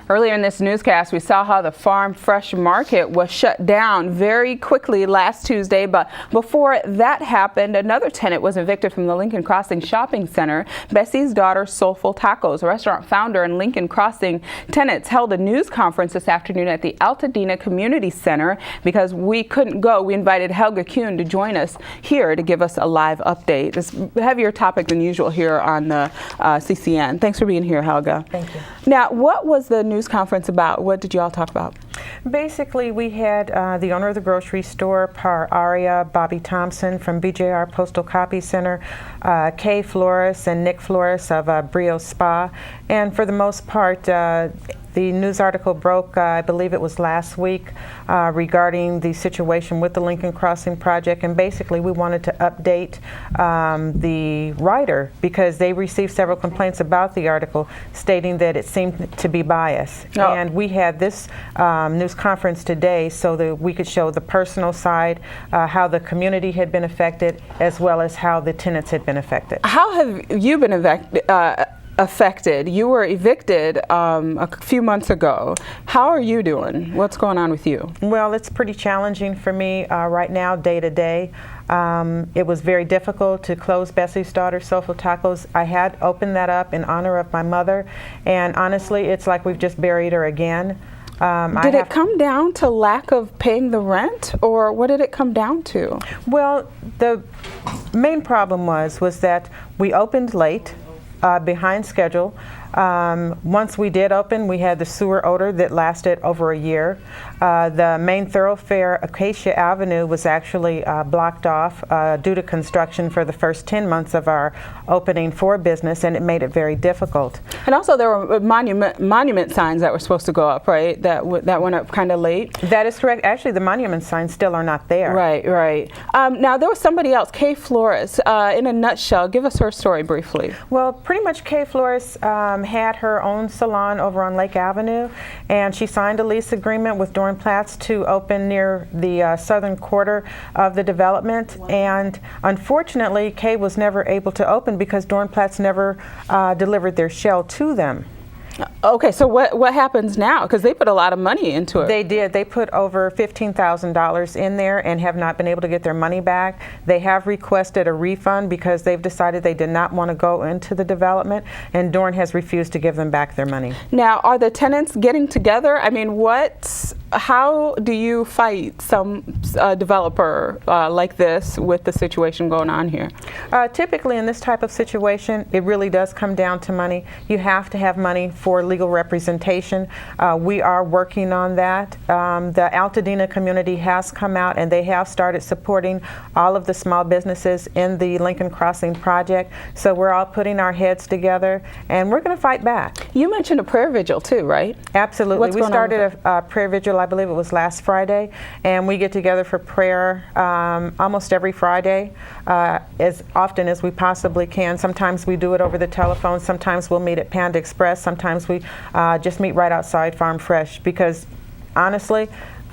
Earlier in this newscast, we saw how the Farm Fresh Market was shut down very quickly last Tuesday, but before that happened, another tenant was evicted from the Lincoln Crossing Shopping Center. Bessie's Daughter Soulful Tacos, restaurant founder and Lincoln Crossing tenants, held a news conference this afternoon at the Altadena Community Center. Because we couldn't go, we invited Helga Kuhn to join us here to give us a live update. It's a heavier topic than usual here on the CCN. Thanks for being here, Helga. Thank you. Now, what was the news conference about? What did you all talk about? Basically, we had the owner of the grocery store, Par Aria, Bobby Thompson from BJR Postal Copy Center, Kay Flores and Nick Flores of Brio Spa, and for the most part, the news article broke, I believe it was last week, regarding the situation with the Lincoln Crossing project, and basically we wanted to update the writer because they received several complaints about the article stating that it seemed to be biased. Oh. And we had this news conference today so that we could show the personal side, how the community had been affected, as well as how the tenants had been affected. How have you been affected? You were evicted a few months ago. How are you doing? What's going on with you? Well, it's pretty challenging for me right now, day to day. It was very difficult to close Bessie's Daughter Soulful Tacos. I had opened that up in honor of my mother, and honestly, it's like we've just buried her again. Did it come down to lack of paying the rent, or what did it come down to? Well, the main problem was that we opened late. Behind schedule. Once we did open, we had the sewer odor that lasted over a year. The main thoroughfare, Acacia Avenue, was actually blocked off due to construction for the first 10 months of our opening for business, and it made it very difficult. And also there were monument signs that were supposed to go up, right? That went up kind of late? That is correct. Actually, the monument signs still are not there. Right, right. Now, there was somebody else, Kay Flores. In a nutshell, give us her story briefly. Well, pretty much Kay Flores had her own salon over on Lake Avenue, and she signed a lease agreement with Dornplatz to open near the southern quarter of the development, and unfortunately Kay was never able to open because Dornplatz never delivered their shell to them. Okay, so what happens now? Because they put a lot of money into it. They did. They put over $15,000 in there and have not been able to get their money back. They have requested a refund because they've decided they did not want to go into the development, and Dorn has refused to give them back their money. Now, are the tenants getting together? I mean, how do you fight some developer like this with the situation going on here? Typically in this type of situation, it really does come down to money. You have to have money for legal representation. We are working on that. The Altadena community has come out and they have started supporting all of the small businesses in the Lincoln Crossing project. So we're all putting our heads together and we're going to fight back. You mentioned a prayer vigil too, right? Absolutely. We started a prayer vigil, I believe it was last Friday, and we get together for prayer almost every Friday, as often as we possibly can. Sometimes we do it over the telephone, sometimes we'll meet at Panda Express, sometimes we just meet right outside Farm Fresh, because honestly,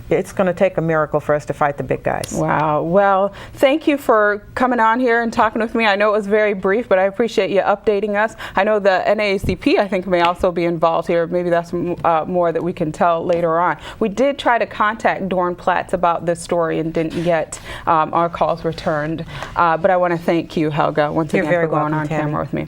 it's going to take a miracle for us to fight the big guys. Wow. Well, thank you for coming on here and talking with me. I know it was very brief, but I appreciate you updating us. I know the NAACP, I think, may also be involved here. Maybe that's more that we can tell later on. We did try to contact Dornplatz about this story and didn't get our calls returned. But I want to thank you, Helga, once again for going on camera with me.